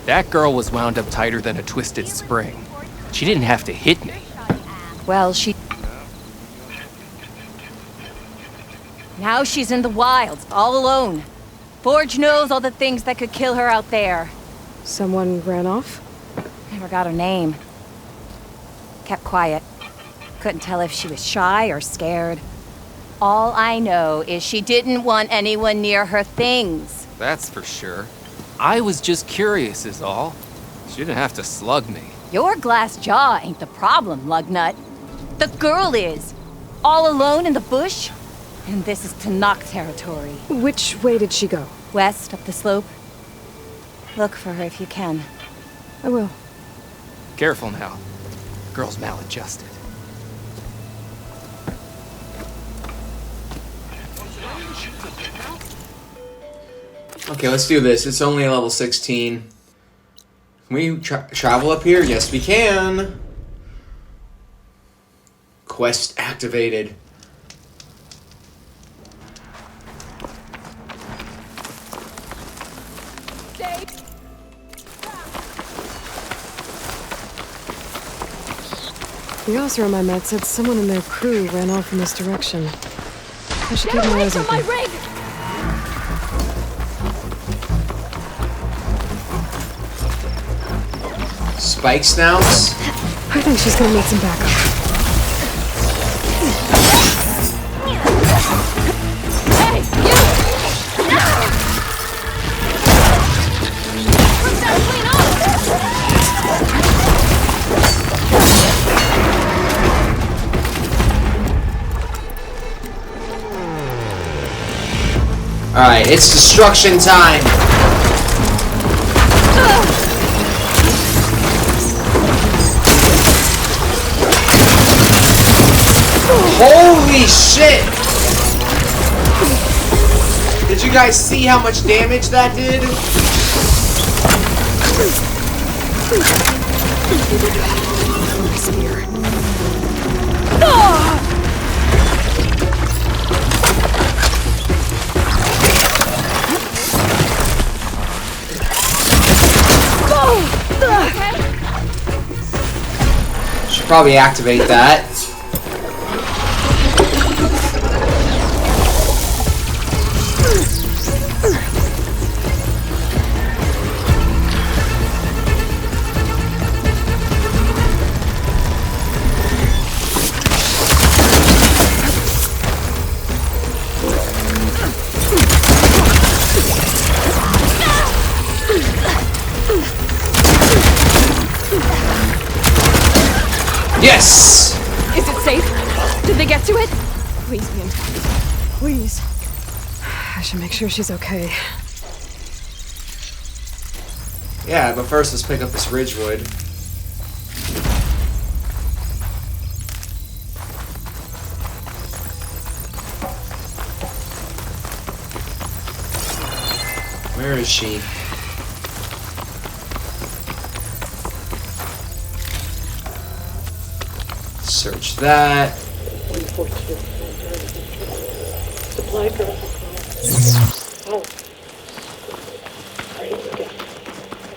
That girl was wound up tighter than a twisted spring. She didn't have to hit me. Well, now she's in the wilds, all alone. Forge knows all the things that could kill her out there. Someone ran off? Never got her name. Kept quiet. Couldn't tell if she was shy or scared. All I know is she didn't want anyone near her things. That's for sure. I was just curious is all. She didn't have to slug me. Your glass jaw ain't the problem, lugnut. The girl is. All alone in the bush. And this is Tanakh territory. Which way did she go? West, up the slope. Look for her if you can. I will. Careful now. Girl's maladjusted. Okay, let's do this. It's only level 16. Can we travel up here? Yes, we can. Quest activated. The officer on my mat said someone in their crew ran off in this direction. I should keep my eyes open. Spike snouts? I think she's gonna need some backup. Hey, you! Alright, it's destruction time! Holy shit! Did you guys see how much damage that did? My spear. Should probably activate that. Yes! Is it safe? Did they get to it? Please be intact. Please. I should make sure she's okay. Yeah, but first let's pick up this Ridgewood. Where is she? Search that. Supply drop. Oh. I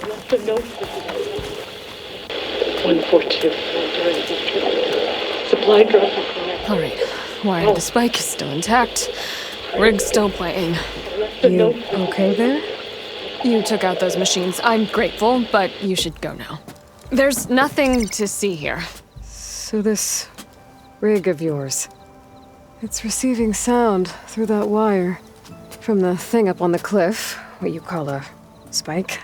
left a note for you. 142. Supply drop. Alright. Wire the spike is still intact. Rig's still playing. You okay there? You took out those machines. I'm grateful, but you should go now. There's nothing to see here. So this rig of yours, it's receiving sound through that wire from the thing up on the cliff, what you call a spike.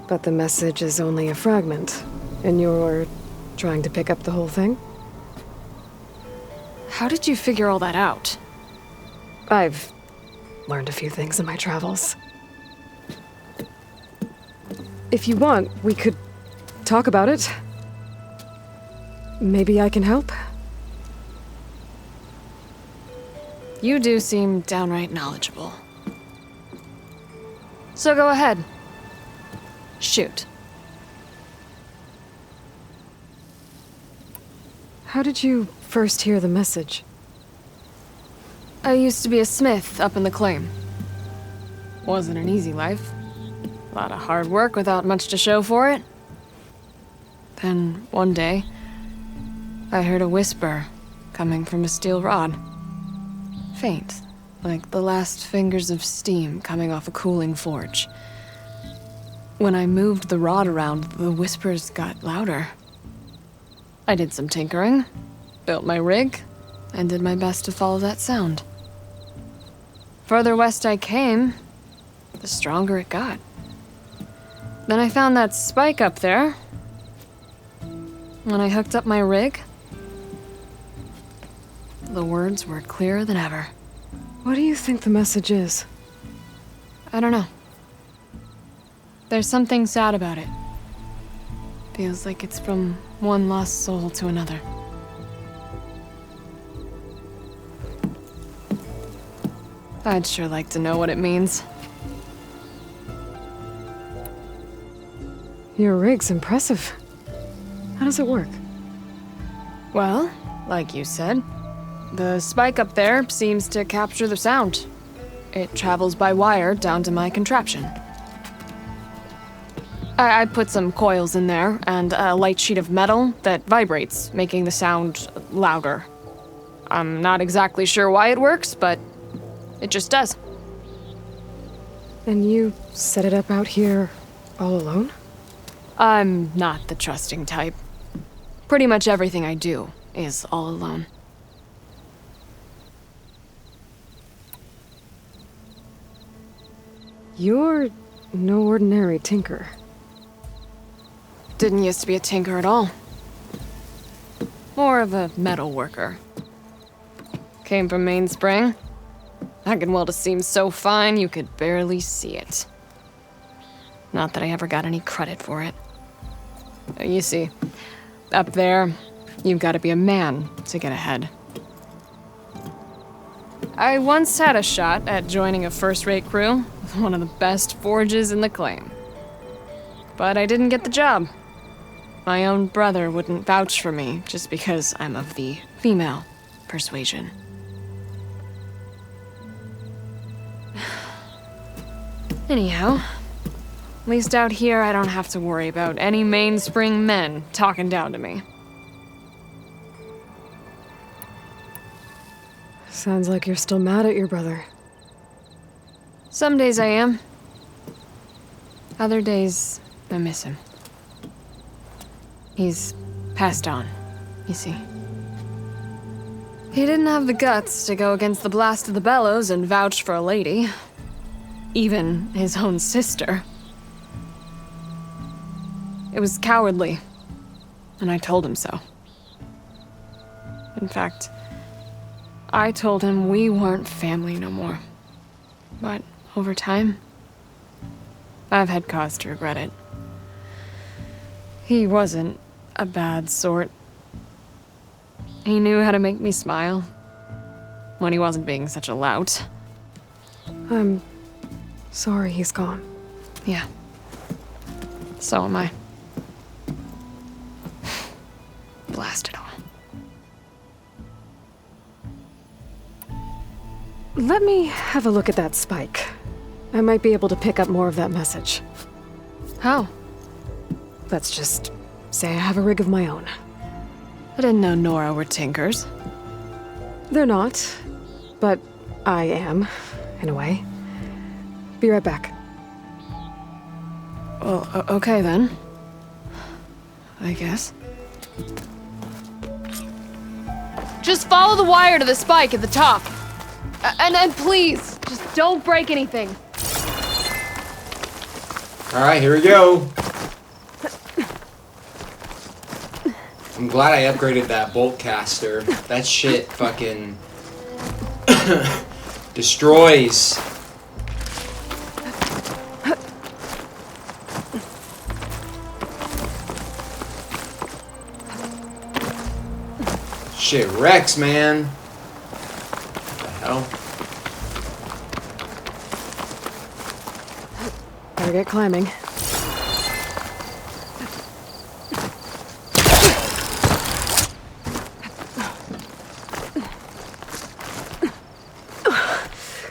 But the message is only a fragment, and you're trying to pick up the whole thing? How did you figure all that out? I've learned a few things in my travels. If you want, we could talk about it. Maybe I can help? You do seem downright knowledgeable. So go ahead. Shoot. How did you first hear the message? I used to be a smith up in the claim. Wasn't an easy life. lot of hard work without much to show for it. Then, one day, I heard a whisper coming from a steel rod. Faint, like the last fingers of steam coming off a cooling forge. When I moved the rod around, the whispers got louder. I did some tinkering, built my rig, and did my best to follow that sound. Further west I came, the stronger it got. Then I found that spike up there. When I hooked up my rig, the words were clearer than ever. What do you think the message is? I don't know. There's something sad about it. Feels like it's from one lost soul to another. I'd sure like to know what it means. Your rig's impressive. How does it work? Well, like you said, the spike up there seems to capture the sound. It travels by wire down to my contraption. I put some coils in there and a light sheet of metal that vibrates, making the sound louder. I'm not exactly sure why it works, but it just does. And you set it up out here all alone? I'm not the trusting type. Pretty much everything I do is all alone. You're no ordinary tinker. Didn't used to be a tinker at all. More of a metal worker. Came from Mainspring. I can weld a seam so fine you could barely see it. Not that I ever got any credit for it. You see, up there, you've got to be a man to get ahead. I once had a shot at joining a first-rate crew with one of the best forges in the claim. But I didn't get the job. My own brother wouldn't vouch for me just because I'm of the female persuasion. Anyhow, at least out here I don't have to worry about any mainspring men talking down to me. Sounds like you're still mad at your brother. Some days I am. Other days, I miss him. He's passed on, you see. He didn't have the guts to go against the blast of the bellows and vouch for a lady. Even his own sister. It was cowardly, and I told him so. In fact, I told him we weren't family no more. But over time, I've had cause to regret it. He wasn't a bad sort. He knew how to make me smile when he wasn't being such a lout. I'm sorry he's gone. Yeah. So am I. Blast it all. Let me have a look at that spike. I might be able to pick up more of that message. How? Let's just say I have a rig of my own. I didn't know Nora were tinkers. They're not, but I am, in a way. Be right back. Well, okay then. I guess. Just follow the wire to the spike at the top. And please, just don't break anything. Alright, here we go. I'm glad I upgraded that bolt caster. That shit fucking destroys. Shit wrecks, man. What the hell? Better get climbing.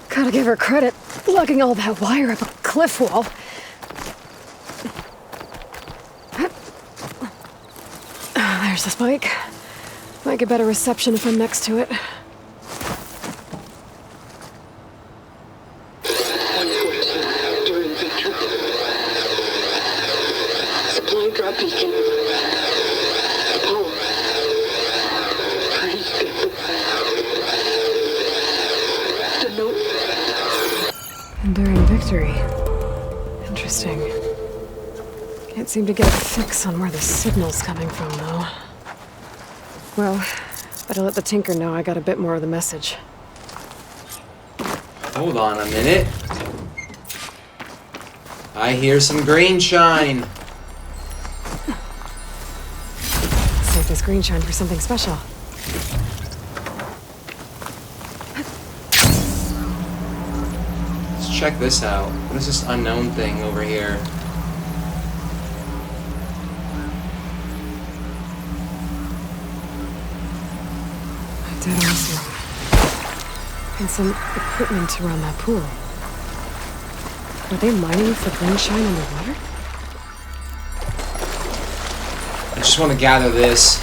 Gotta give her credit, lugging all that wire up a cliff wall. There's the spike. Might get better reception if I'm next to it. 114 during victory. Supply drop beacon. Apollo. Pretty good. The note. Enduring victory. Interesting. Can't seem to get a fix on where the signal's coming from, though. Well, better let the Tinker know I got a bit more of the message. Hold on a minute. I hear some green shine. Save this green shine for something special. Let's check this out. What is this unknown thing over here? Dead ice room. And some equipment around that pool. Are they mining for green shine underwater? I just want to gather this.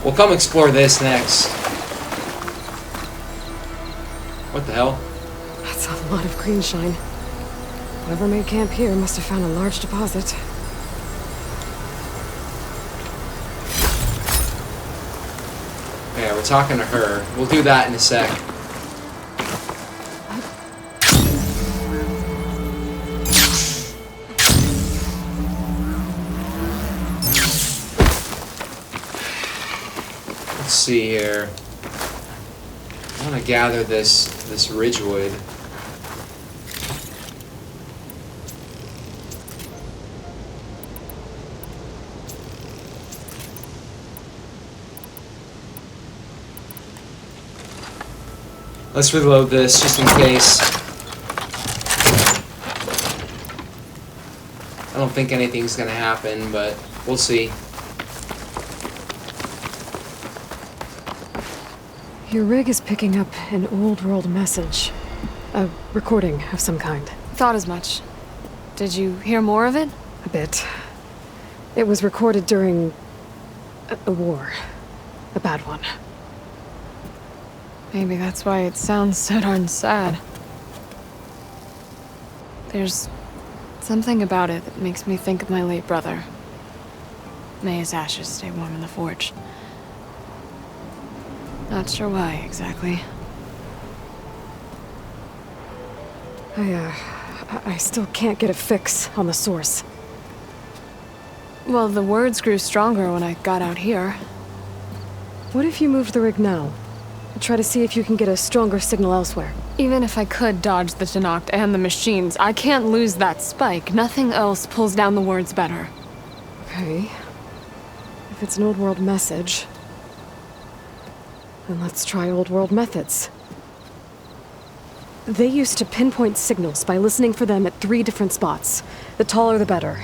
We'll come explore this next. What the hell? That's a lot of green shine. Whoever made camp here must have found a large deposit. Yeah, we're talking to her. We'll do that in a sec. Let's see here. I want to gather this ridgewood. Let's reload this just in case. I don't think anything's gonna happen, but we'll see. Your rig is picking up an old world message. A recording of some kind. Thought as much. Did you hear more of it? A bit. It was recorded during a war. A bad one. Maybe that's why it sounds so darn sad. There's something about it that makes me think of my late brother. May his ashes stay warm in the forge. Not sure why, exactly. I still can't get a fix on the source. Well, the words grew stronger when I got out here. What if you moved the rig now? Try to see if you can get a stronger signal elsewhere. Even if I could dodge the Tenakt and the machines, I can't lose that spike. Nothing else pulls down the words better. Okay. If it's an old world message, then let's try old world methods. They used to pinpoint signals by listening for them at 3 different spots. The taller the better.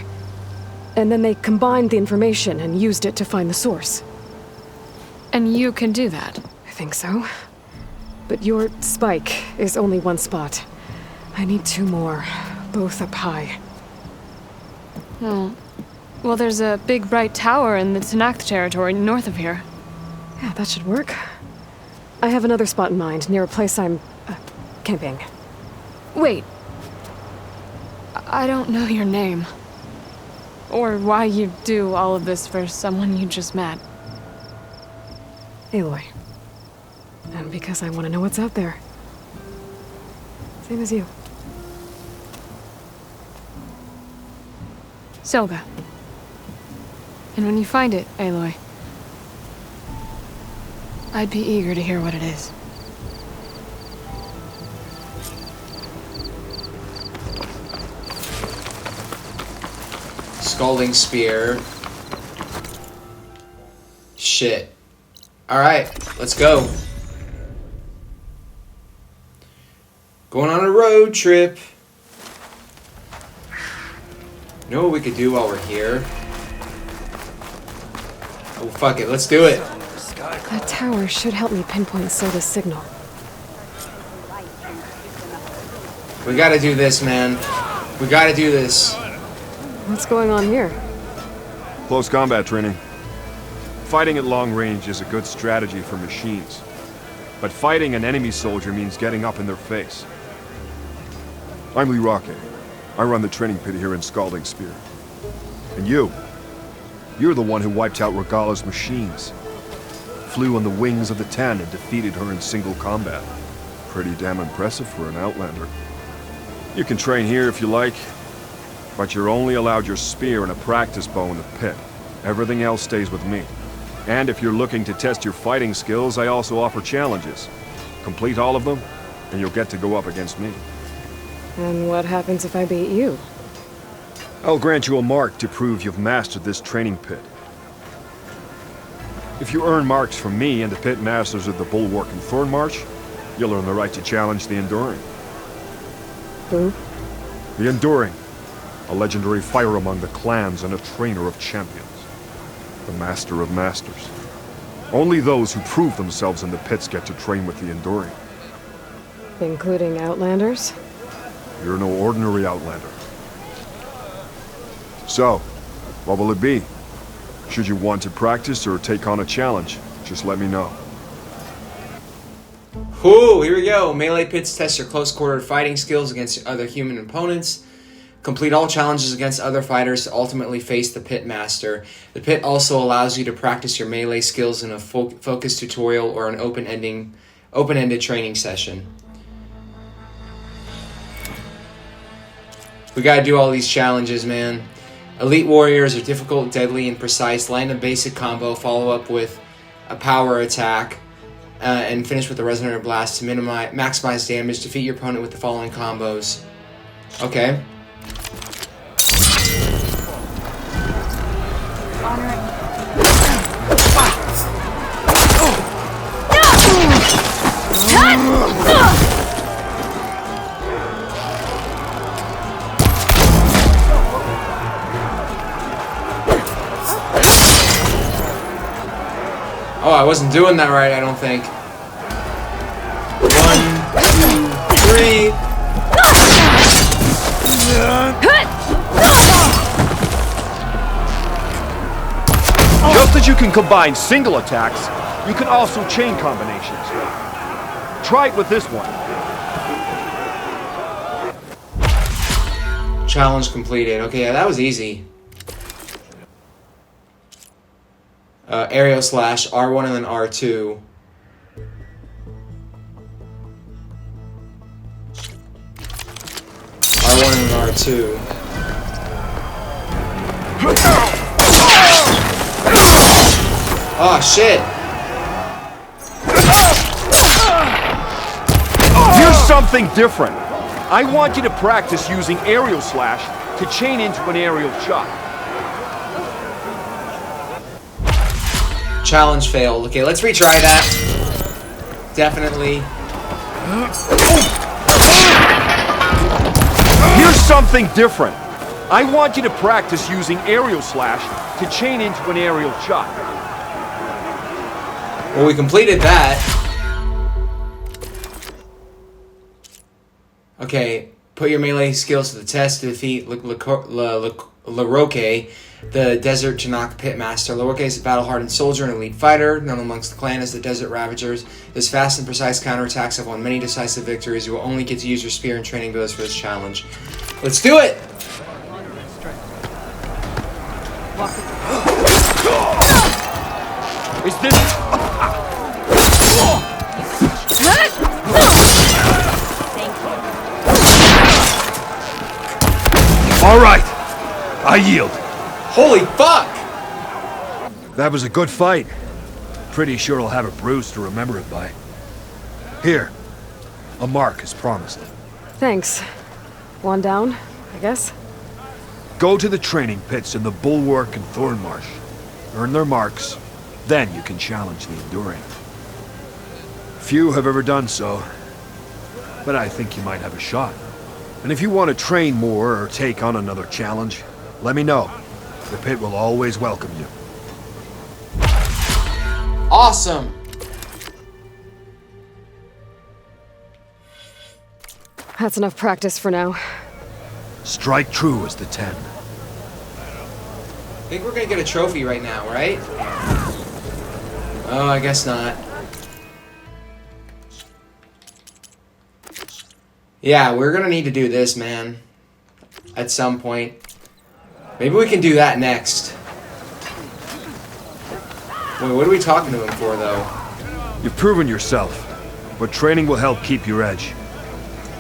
And then they combined the information and used it to find the source. And you can do that. I think so. But your spike is only 1 spot. I need 2 more, both up high. Oh. Well, there's a big bright tower in the Tenakt territory north of here. Yeah, that should work. I have another spot in mind, near a place I'm camping. Wait. I don't know your name. Or why you do all of this for someone you just met. Aloy. And because I want to know what's out there. Same as you. Selga. And when you find it, Aloy, I'd be eager to hear what it is. Scalding spear. Shit. Alright, let's go. Going on a road trip. You know what we could do while we're here? Oh, fuck it, let's do it. That tower should help me pinpoint Soda's signal. We gotta do this, man. We gotta do this. What's going on here? Close combat training. Fighting at long range is a good strategy for machines. But fighting an enemy soldier means getting up in their face. I'm Lee Rocket. I run the training pit here in Scalding Spear. And you're the one who wiped out Regala's machines. Flew on the wings of the Ten and defeated her in single combat. Pretty damn impressive for an Outlander. You can train here if you like, but you're only allowed your spear and a practice bow in the pit. Everything else stays with me. And if you're looking to test your fighting skills, I also offer challenges. Complete all of them, and you'll get to go up against me. And what happens if I beat you? I'll grant you a mark to prove you've mastered this training pit. If you earn marks from me and the pit masters of the Bulwark and Thornmarsh, you'll earn the right to challenge the Enduring. Who? The Enduring, a legendary fighter among the clans and a trainer of champions. The Master of Masters. Only those who prove themselves in the pits get to train with the Enduring. Including Outlanders? You're no ordinary Outlander. So, what will it be? Should you want to practice or take on a challenge, just let me know. Ooh, here we go. Melee pits test your close-quarter fighting skills against other human opponents. Complete all challenges against other fighters to ultimately face the pit master. The pit also allows you to practice your melee skills in a focused tutorial or an open-ended training session. We gotta do all these challenges, man. Elite warriors are difficult, deadly, and precise. Land a basic combo, follow up with a power attack, and finish with a resonator blast to maximize damage. Defeat your opponent with the following combos. Okay. Oh, I wasn't doing that right, I don't think. 1, 2, 3. Just as you can combine single attacks, you can also chain combinations. Try it with this one. Challenge completed. Okay, yeah, that was easy. Aerial slash R1 and then R2. R1 and then R2. Oh shit! Here's something different. I want you to practice using aerial slash to chain into an aerial shot. Challenge failed. Okay, let's retry that. Definitely. Here's something different. I want you to practice using aerial slash to chain into an aerial shot. Well, we completed that. Okay, put your melee skills to the test to defeat Laroque, the Desert Chinook Pitmaster. Laroque is a battle-hardened soldier and elite fighter, known amongst the clan as the Desert Ravagers. His fast and precise counterattacks have won many decisive victories. You will only get to use your spear and training abilities for this challenge. Let's do it! Is this... All right, I yield. Holy fuck! That was a good fight. Pretty sure I'll have a bruise to remember it by. Here, a mark as promised. Thanks. One down, I guess? Go to the training pits in the Bulwark and Thornmarsh. Earn their marks, then you can challenge the Enduring. Few have ever done so, but I think you might have a shot. And if you want to train more or take on another challenge, let me know. The pit will always welcome you. Awesome! That's enough practice for now. Strike true as the 10. I think we're gonna get a trophy right now, right? Oh, I guess not. Yeah, we're gonna need to do this, man. At some point. Maybe we can do that next. Wait, what are we talking to him for, though? You've proven yourself, but training will help keep your edge.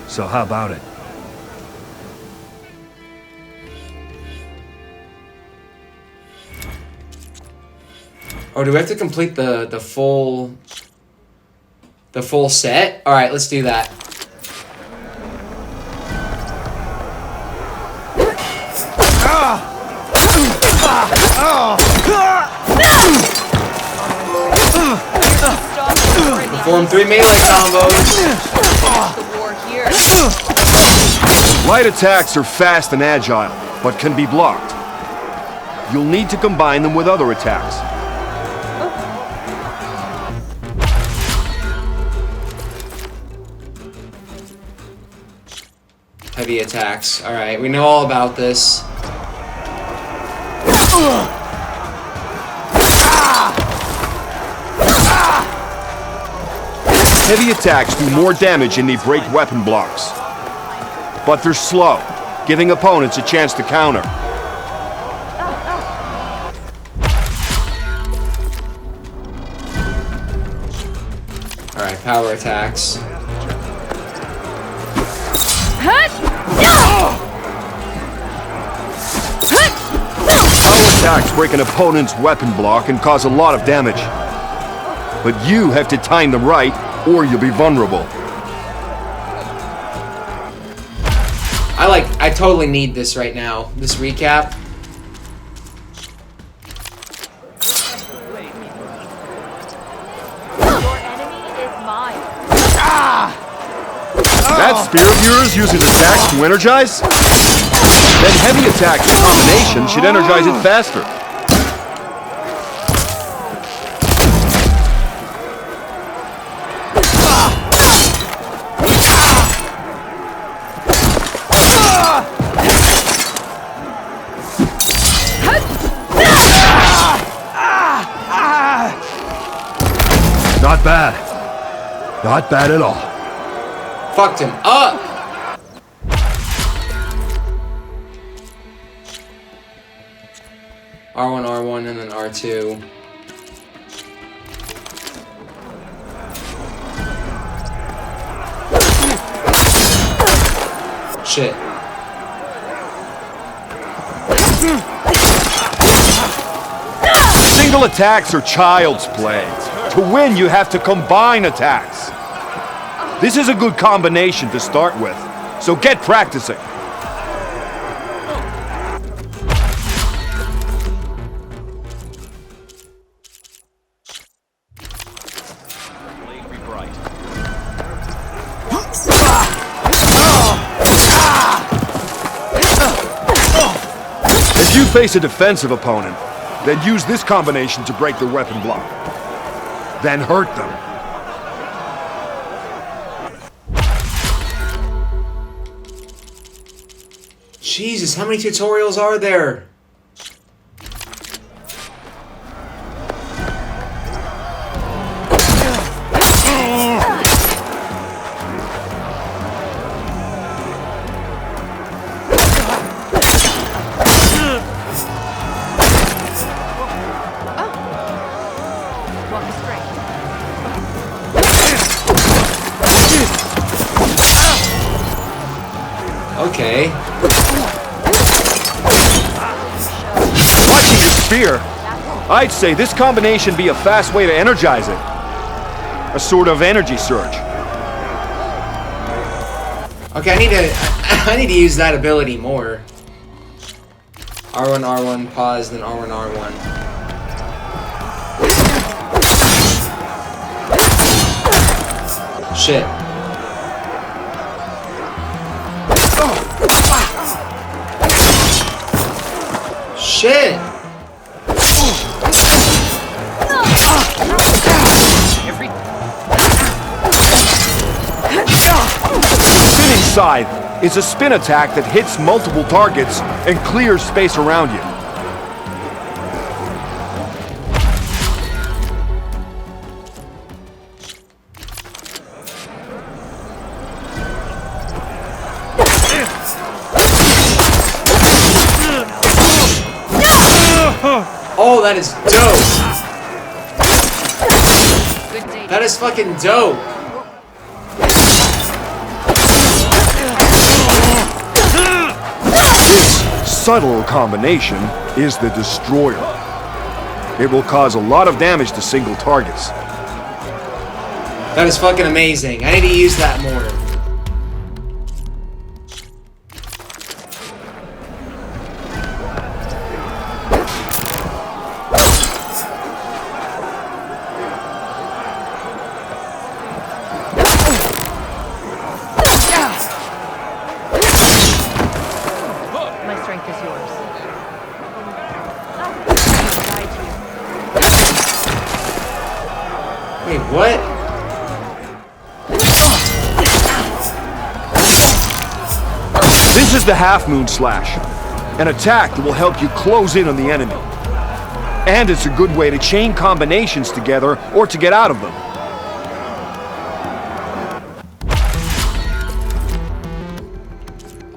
So how about it? Oh, do we have to complete the full set? All right, let's do that. Perform 3 melee combos. Light attacks are fast and agile, but can be blocked. You'll need to combine them with other attacks. Heavy attacks. All right, we know all about this. Heavy attacks do more damage and they break weapon blocks. But they're slow, giving opponents a chance to counter. All right, power attacks. Power attacks break an opponent's weapon block and cause a lot of damage. But you have to time them right, or you'll be vulnerable. I totally need this right now. This recap. Your enemy is mine. That spear of yours uses attacks to energize? Then heavy attacks in combination should energize it faster. Not bad. Not bad at all. Fucked him up. R1, R1, and then R2. Shit. Single attacks are child's play. To win, you have to combine attacks. This is a good combination to start with, so get practicing. If you face a defensive opponent, then use this combination to break their weapon block. Then hurt them. Jesus, how many tutorials are there? Okay. Watching your spear, I'd say this combination be a fast way to energize it. A sort of energy surge. Okay, I need to use that ability more. R1, R1, pause, then R1, R1. Shit. Shit! Spinning Scythe is a spin attack that hits multiple targets and clears space around you. Oh, that is dope. That is fucking dope. This subtle combination is the Destroyer. It will cause a lot of damage to single targets. That is fucking amazing. I need to use that more. My strength is yours. Wait, what? This is the Half Moon Slash, an attack that will help you close in on the enemy. And it's a good way to chain combinations together or to get out of them.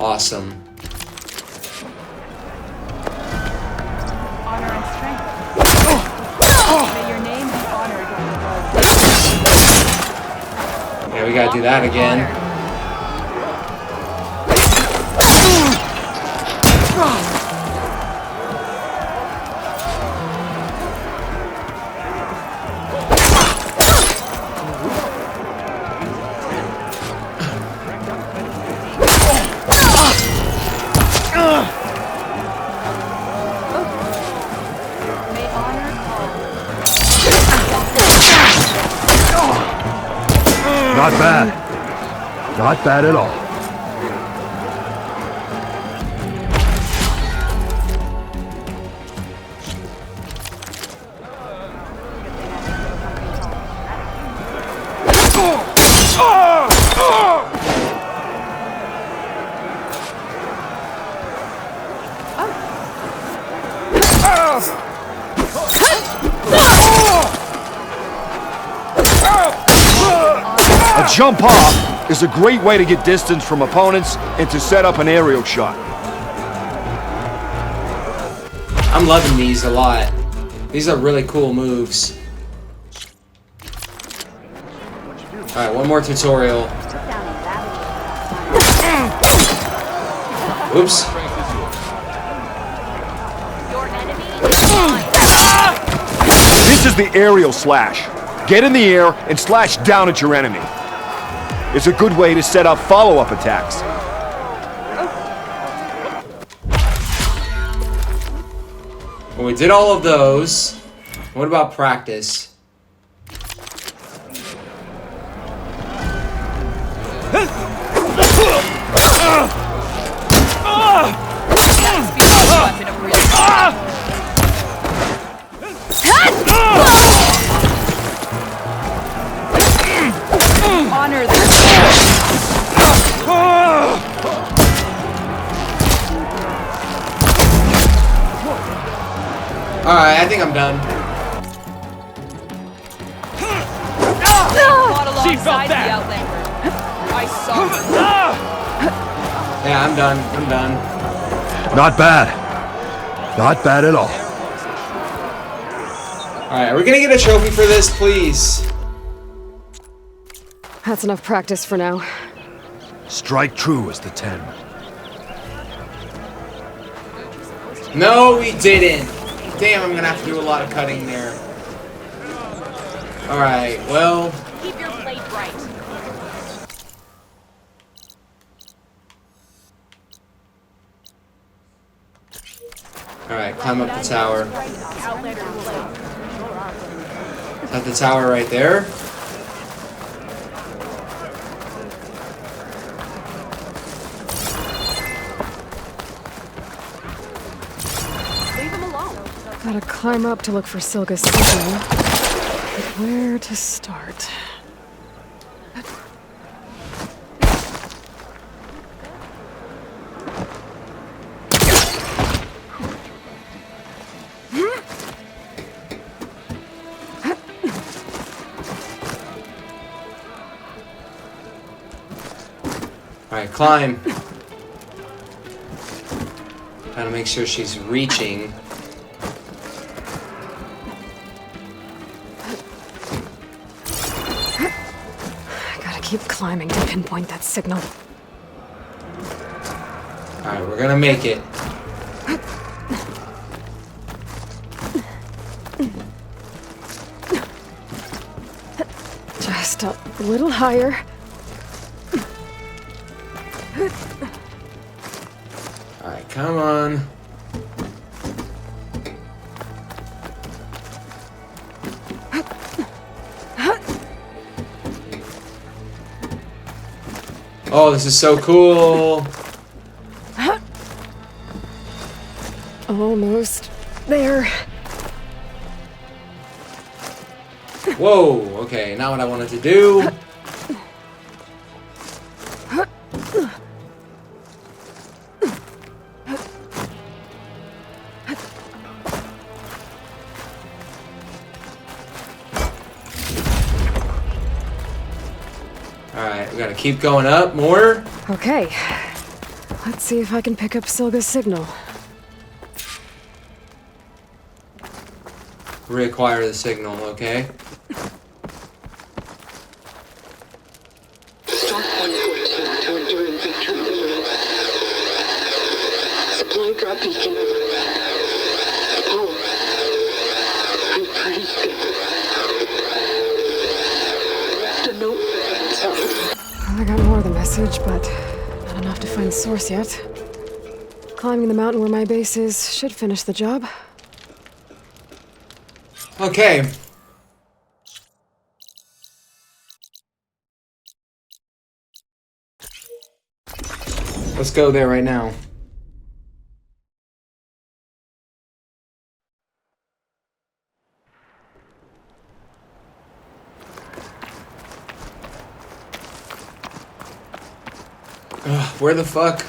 Awesome. Honor and strength. May your name be honored. Yeah, we gotta do that again. May honor call. Not bad. Not bad at all. A jump off is a great way to get distance from opponents and to set up an aerial shot. I'm loving these a lot. These are really cool moves. Alright, one more tutorial. Oops. This is the aerial slash. Get in the air and slash down at your enemy. It's a good way to set up follow-up attacks. Well, we did all of those. What about practice? Honor the Alright, I think I'm done. She felt that. I saw Yeah, I'm done. I'm done. Not bad. Not bad at all. Alright, are we gonna get a trophy for this, please? That's enough practice for now. Strike true as the 10. No, we didn't. Damn, I'm gonna have to do a lot of cutting there. Alright, well... Keep your plate right. Alright, climb up the tower. Is that the tower right there? Gotta climb up to look for Silga's signal. But where to start? Alright, climb. Gotta make sure she's reaching. keep climbing to pinpoint that signal. Alright, we're gonna make it. Just a little higher. Alright, come on. Oh, this is so cool. Almost there. Whoa, okay, not what I wanted to do. Alright, we gotta keep going up more. Okay. Let's see if I can pick up Silga's signal. Reacquire the signal, okay? Start 114 to enduring victory. Supply drop beacon. Apollo. I'm pretty good. Left a note. I got more of the message, but not enough to find the source yet. Climbing the mountain where my base is should finish the job. Okay. Let's go there right now. Ugh, where the fuck?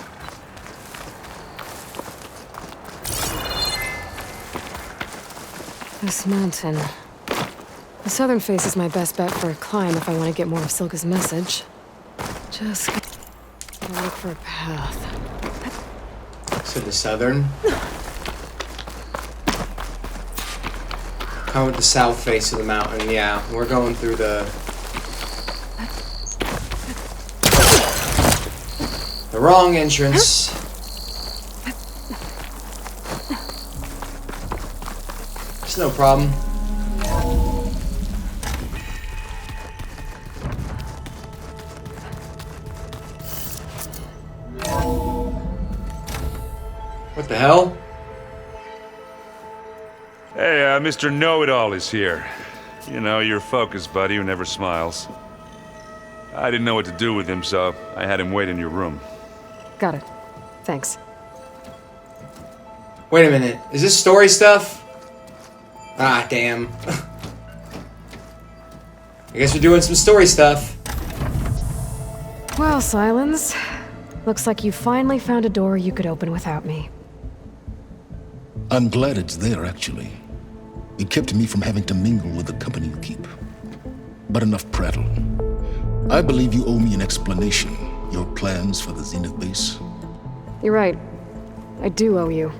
This mountain. The southern face is my best bet for a climb if I want to get more of Silga's message. Just gotta look for a path. To the southern. Come with the south face of the mountain. Yeah, we're going through the wrong entrance. It's no problem. What the hell? Hey, Mr. Know-It-All is here. You know, your focus buddy who never smiles. I didn't know what to do with him, so I had him wait in your room. Got it. Thanks. Wait a minute. Is this story stuff? Ah, damn. I guess we're doing some story stuff. Well, Silence. Looks like you finally found a door you could open without me. I'm glad it's there, actually. It kept me from having to mingle with the company you keep. But enough prattle. I believe you owe me an explanation. Your plans for the Zenith base? You're right. I do owe you.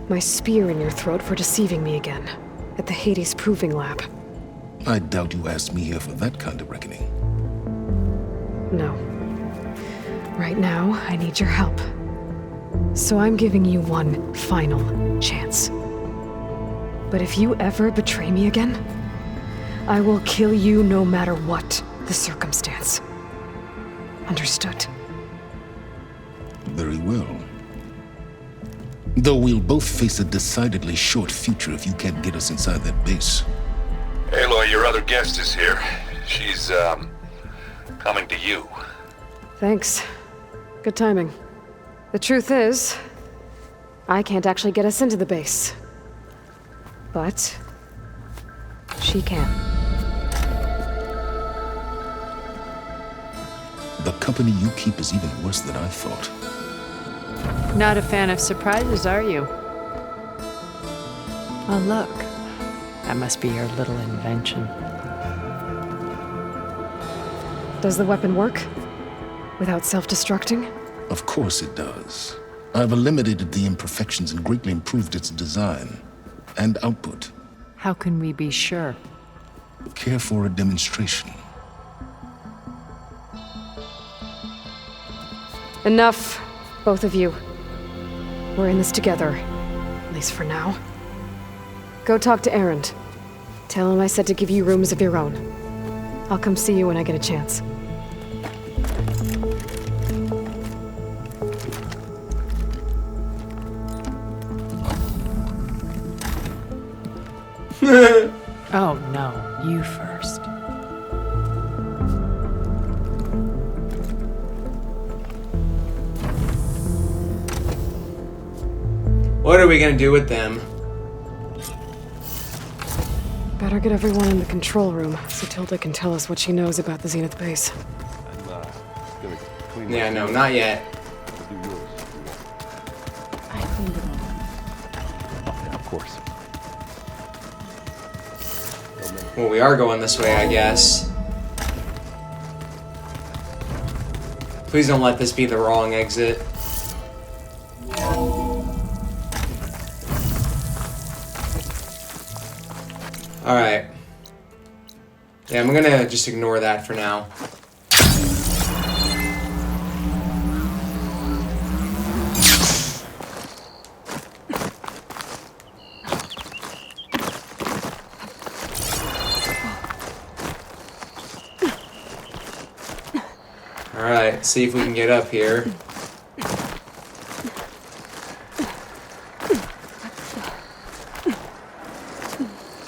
My spear in your throat for deceiving me again. At the Hades Proving Lab. I doubt you asked me here for that kind of reckoning. No. Right now, I need your help. So I'm giving you one final chance. But if you ever betray me again, I will kill you no matter what the circumstance. Understood? Very well. Though we'll both face a decidedly short future if you can't get us inside that base. Aloy, your other guest is here. She's, coming to you. Thanks. Good timing. The truth is, I can't actually get us into the base. But she can. The company you keep is even worse than I thought. Not a fan of surprises, are you? Oh, look. That must be your little invention. Does the weapon work? Without self-destructing? Of course it does. I've eliminated the imperfections and greatly improved its design and output. How can we be sure? Care for a demonstration? Enough, both of you. We're in this together, at least for now. Go talk to Erend. Tell him I said to give you rooms of your own. I'll come see you when I get a chance. Oh no, you first. What are we gonna do with them? Better get everyone in the control room so Tilda can tell us what she knows about the Zenith base. Gonna clean Yeah, no, not yet. do yours. I cleaned it all. Oh, yeah, of course. Well, we are going this way, I guess. Please don't let this be the wrong exit. Alright. Yeah, I'm gonna just ignore that for now. Alright, see if we can get up here.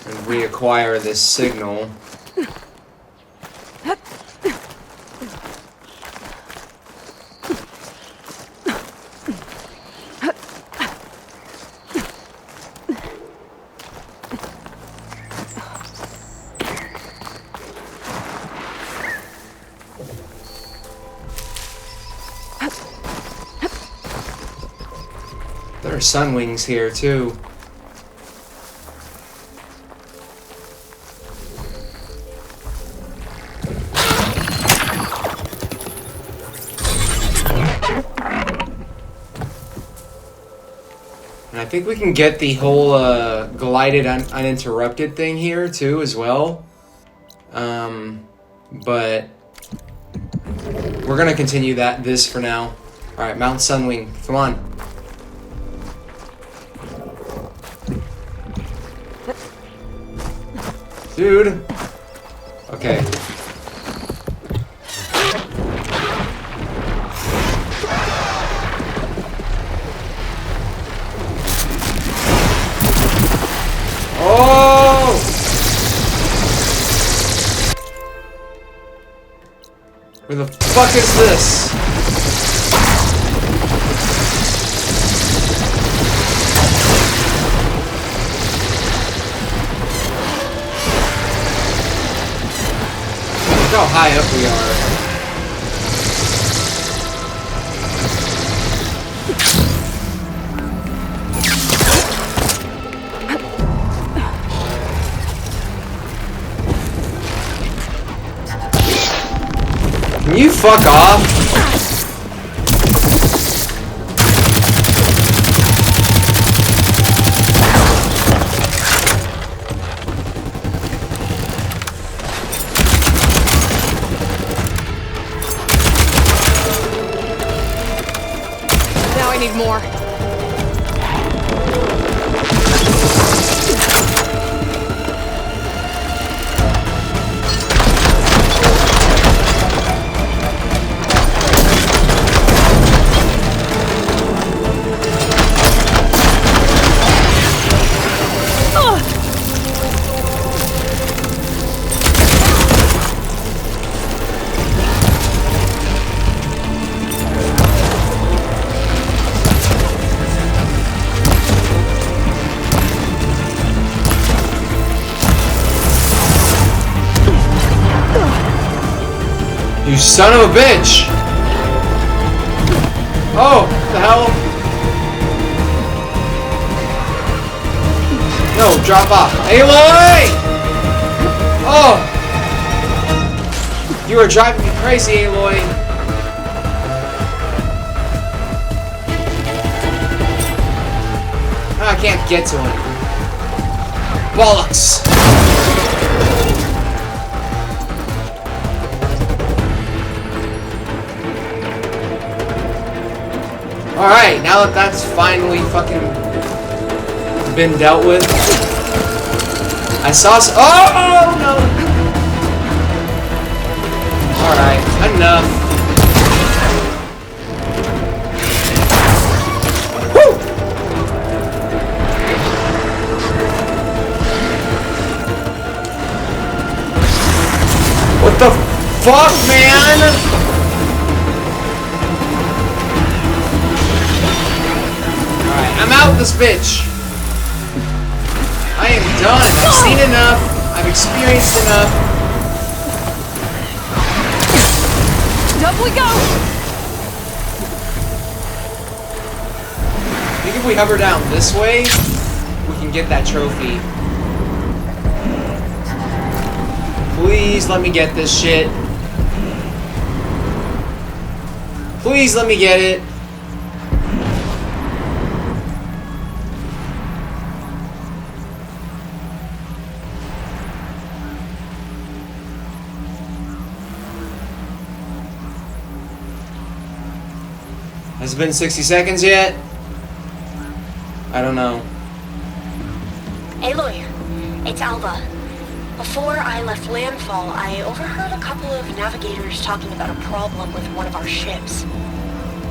And reacquire this signal. There are sun wings here too. And I think we can get the whole glided uninterrupted thing here too as well. But we're gonna continue this for now. All right, Mount Sunwing, come on. Dude. Okay. Oh! Where the fuck is this? Look how high up we are. Can you fuck off? Now I need more. You son of a bitch! Oh, what the hell? No, drop off. Aloy! Oh! You are driving me crazy, Aloy. I can't get to him. Bollocks! Alright, now that that's finally fucking been dealt with. I saw oh no! Alright, enough. Woo! What the fuck, man? I'm out this bitch. I am done. I've seen enough. I've experienced enough. Up we go! I think if we hover down this way, we can get that trophy. Please let me get this shit. Please let me get it. Has it been 60 seconds yet? I don't know. Aloy, it's Alba. Before I left landfall, I overheard a couple of navigators talking about a problem with one of our ships.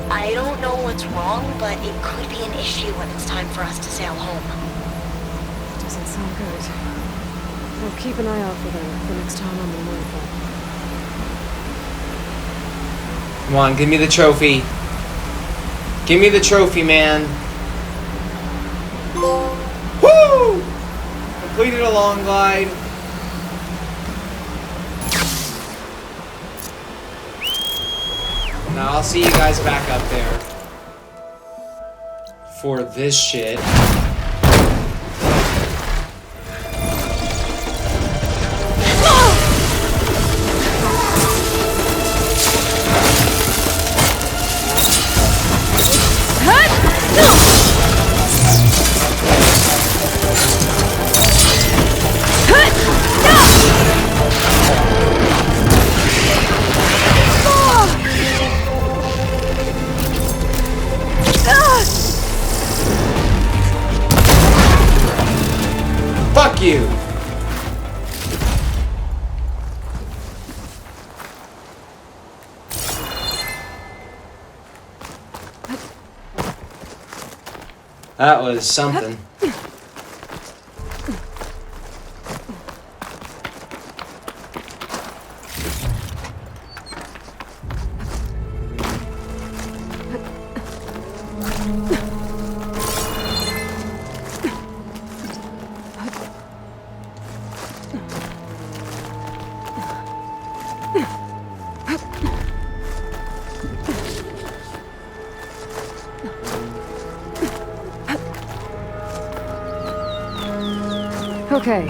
I don't know what's wrong, but it could be an issue when it's time for us to sail home. Doesn't sound good. I'll keep an eye out for them the next time I'm in landfall. Come on, give me the trophy. Give me the trophy, man. Woo! Completed a long glide. Now I'll see you guys back up there for this shit. Fuck you! That was something. Okay,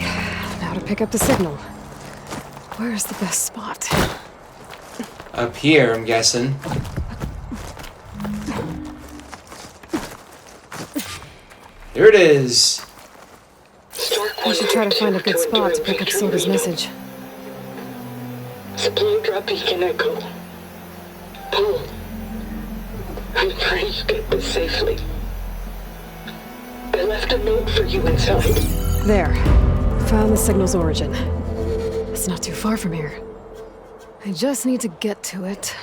now to pick up the signal. Where's the best spot? Up here, I'm guessing. Here it is. I should try to find a good spot to pick up Soda's message. Supply drop beacon echo. Paul, I'm trying to get this safely. I left a note for you inside. There. Found the signal's origin. It's not too far from here. I just need to get to it.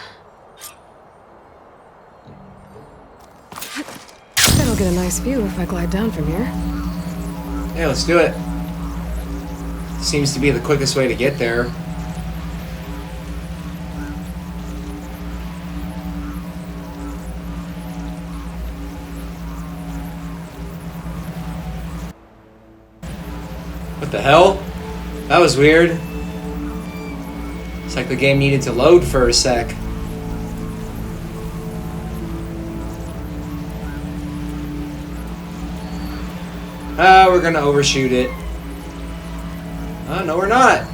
Bet I'll get a nice view if I glide down from here. Yeah, let's do it. Seems to be the quickest way to get there. What the hell? That was weird. It's like the game needed to load for a sec. We're gonna overshoot it. No, we're not.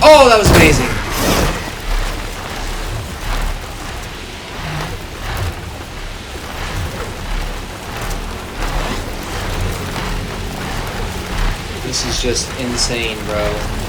Oh, that was amazing. This is just insane, bro.